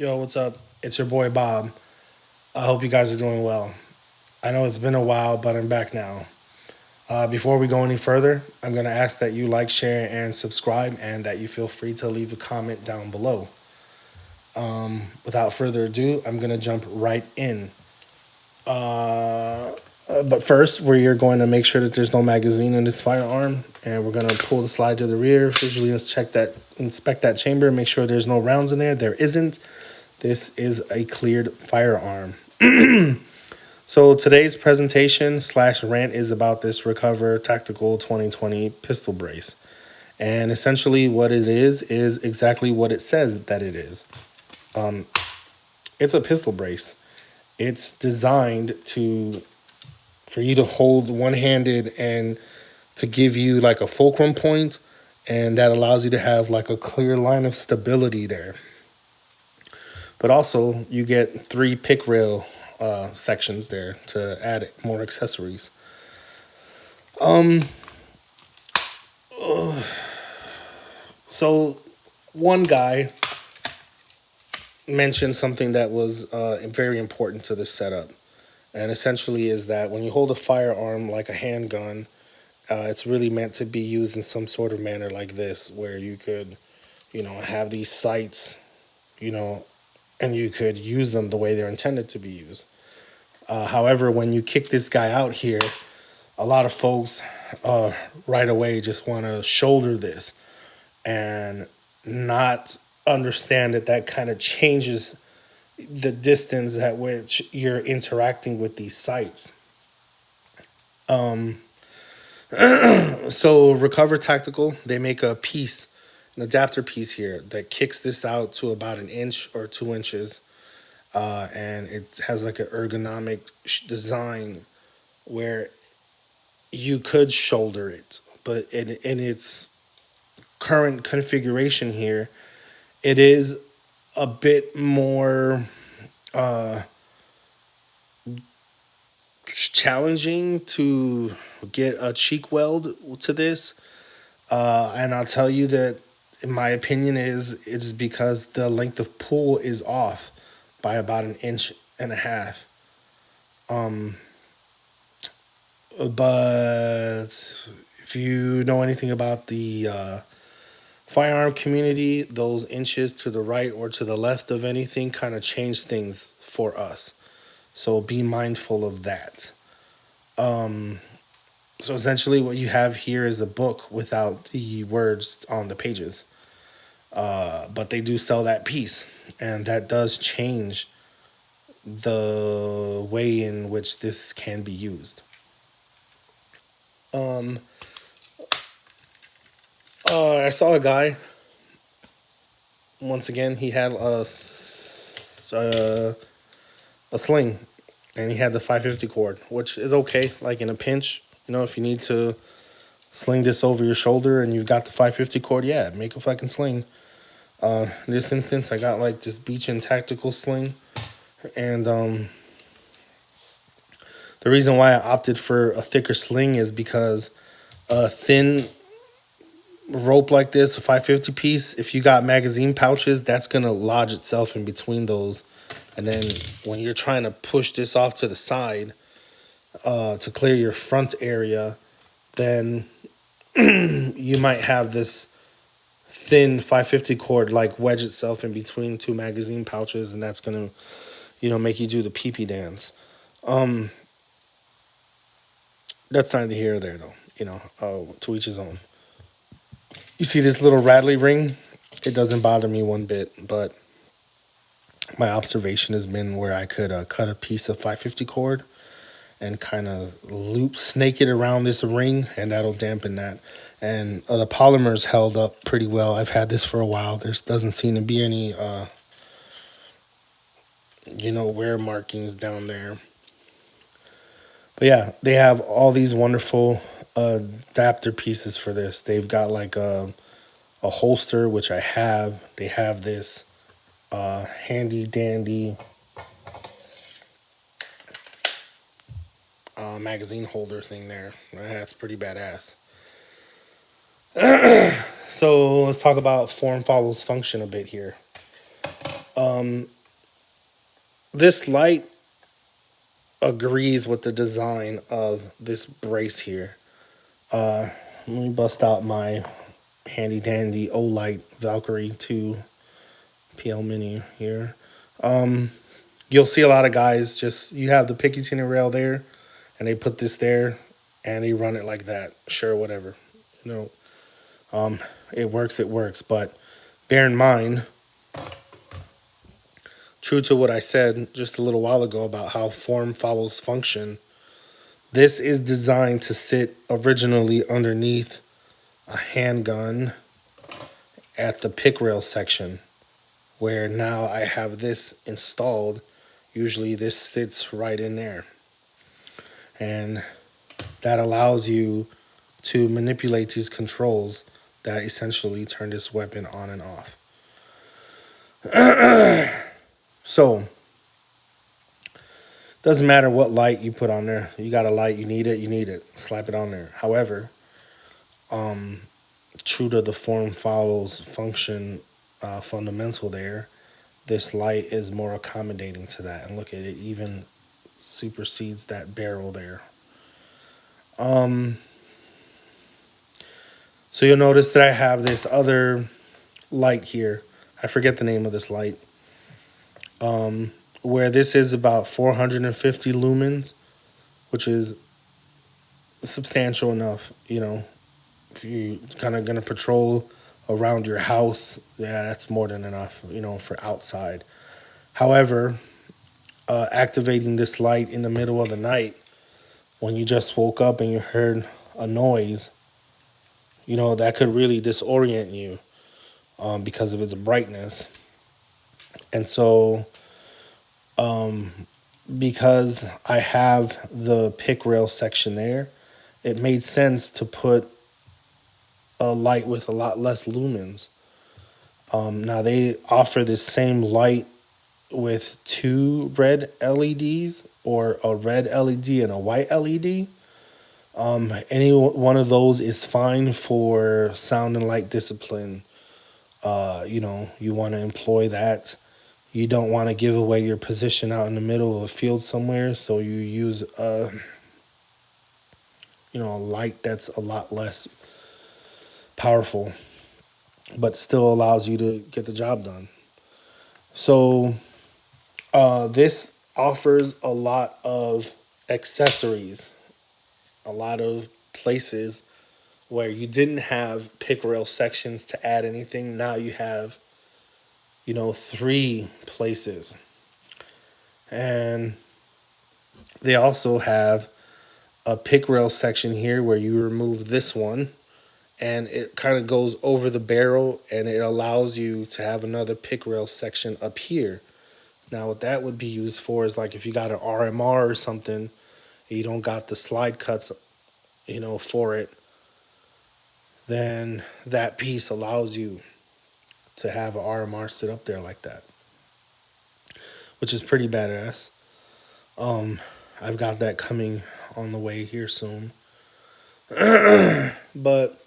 Yo, what's up? It's your boy Bob. I hope you guys are doing well. I know it's been a while, but I'm back now. Before we go any further, I'm going to ask that you like, share, and subscribe, and that you feel free to leave a comment down below. Without further ado, I'm going to jump right in. But first, we're going to make sure that there's no magazine in this firearm, and we're going to pull the slide to the rear. Visually, inspect that chamber, and make sure there's no rounds in there. There isn't. This is a cleared firearm. So today's presentation slash rant is about this Recover Tactical 2020 pistol brace. And essentially what it is exactly what it says that it is. It's a pistol brace. It's designed to for you to hold one-handed and to give you like a fulcrum point, and that allows you to have like a clear line of stability there. But also you get three pick rail sections there to add more accessories. So one guy mentioned something that was very important to this setup, and essentially is that when you hold a firearm like a handgun, it's really meant to be used in some sort of manner like this, where you could, have these sights, you know, and you could use them the way they're intended to be used. However, when you kick this guy out here, a lot of folks right away just want to shoulder this and not understand that that kind of changes the distance at which you're interacting with these sites. So Recover Tactical, they make a piece, an adapter piece here that kicks this out to about an inch or 2 inches, and it has like an ergonomic design where you could shoulder it, but in its current configuration here, it is a bit more challenging to get a cheek weld to this. And I'll tell you that, in my opinion, it's because the length of pull is off by about an inch and a half. But if you know anything about the firearm community, those inches to the right or to the left of anything kind of change things for us. So be mindful of that. So essentially, what you have here is a book without the words on the pages. But they do sell that piece, and that does change the way in which this can be used. I saw a guy. Once again, he had a sling, and he had the 550 cord, which is okay. Like in a pinch, if you need to sling this over your shoulder and you've got the 550 cord, yeah, make a fucking sling. In this instance, I got like this beach and tactical sling, and the reason why I opted for a thicker sling is because a thin rope like this, a 550 piece, if you got magazine pouches, that's gonna lodge itself in between those, and then when you're trying to push this off to the side to clear your front area, then you might have this thin 550 cord like wedge itself in between two magazine pouches, and that's gonna make you do the pee pee dance. That's neither here or there, though. To each his own. You see this little rattly ring? It doesn't bother me one bit, but my observation has been where I could cut a piece of 550 cord and kind of snake it around this ring, and that'll dampen that. And the polymer's held up pretty well. I've had this for a while. There doesn't seem to be any, wear markings down there. But yeah, they have all these wonderful adapter pieces for this. They've got like a holster, which I have. They have this handy dandy magazine holder thing there. That's pretty badass. So let's talk about form follows function a bit here. This light agrees with the design of this brace here. Let me bust out my handy dandy Olight Valkyrie 2 PL Mini here. You'll see a lot of guys just, you have the Picatinny rail there, and they put this there, and they run it like that. Sure, whatever. You know, it works, it works. But bear in mind, true to what I said just a little while ago about how form follows function, this is designed to sit originally underneath a handgun at the pick rail section, where now I have this installed. Usually this sits right in there. And that allows you to manipulate these controls that essentially turn this weapon on and off. So, doesn't matter what light you put on there. You got a light, you need it, slap it on there. However, true to the form follows function fundamental there, this light is more accommodating to that. And look at it, even supersedes that barrel there. So you'll notice that I have this other light here. I forget the name of this light. Where this is about 450 lumens, which is substantial enough, you know. If you kind of gonna patrol around your house, yeah, that's more than enough, you know, for outside. However, activating this light in the middle of the night when you just woke up and you heard a noise, you know, that could really disorient you because of its brightness. And so, because I have the pick rail section there, it made sense to put a light with a lot less lumens. Now they offer this same light with two red LEDs or a red LED and a white LED. Any one of those is fine for sound and light discipline. You know, you want to employ that. You don't want to give away your position out in the middle of a field somewhere, so you use a light that's a lot less powerful, but still allows you to get the job done. So this offers a lot of accessories, a lot of places where you didn't have pick rail sections to add anything. Now you have, you know, three places. And they also have a pick rail section here where you remove this one and it kind of goes over the barrel and it allows you to have another pick rail section up here. Now what that would be used for is like if you got an RMR or something and you don't got the slide cuts, you know, for it, then that piece allows you to have an RMR sit up there like that, which is pretty badass. I've got that coming on the way here soon. But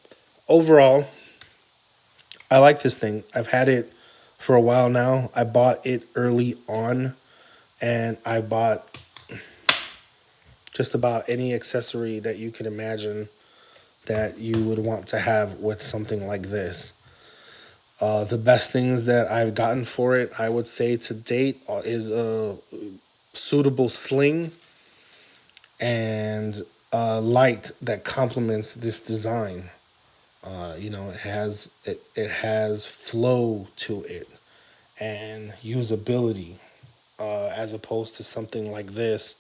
overall, I like this thing. I've had it for a while now. I bought it early on, and I bought just about any accessory that you could imagine that you would want to have with something like this. The best things that I've gotten for it, I would say to date, is a suitable sling and a light that complements this design. You know, it has flow to it and usability, as opposed to something like this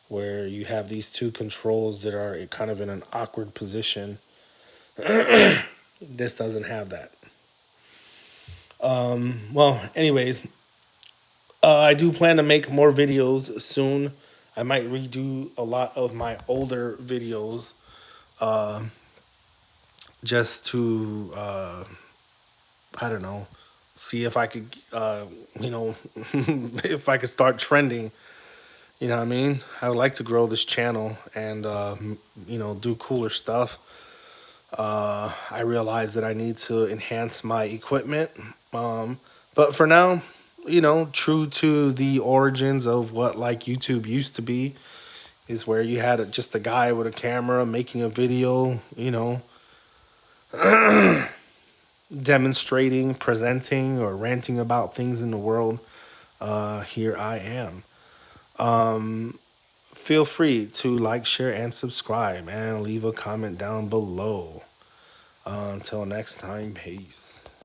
where you have these two controls that are kind of in an awkward position. This doesn't have that. Well, anyways, I do plan to make more videos soon. I might redo a lot of my older videos just to, I don't know, see if I could, you know, if I could start trending. You know what I mean? I would like to grow this channel and, you know, do cooler stuff. I realize that I need to enhance my equipment. But for now, true to the origins of what like YouTube used to be, is where you had just a guy with a camera making a video, demonstrating, presenting, or ranting about things in the world. Here I am. Feel free to like, share, and subscribe, and leave a comment down below. Until next time, peace.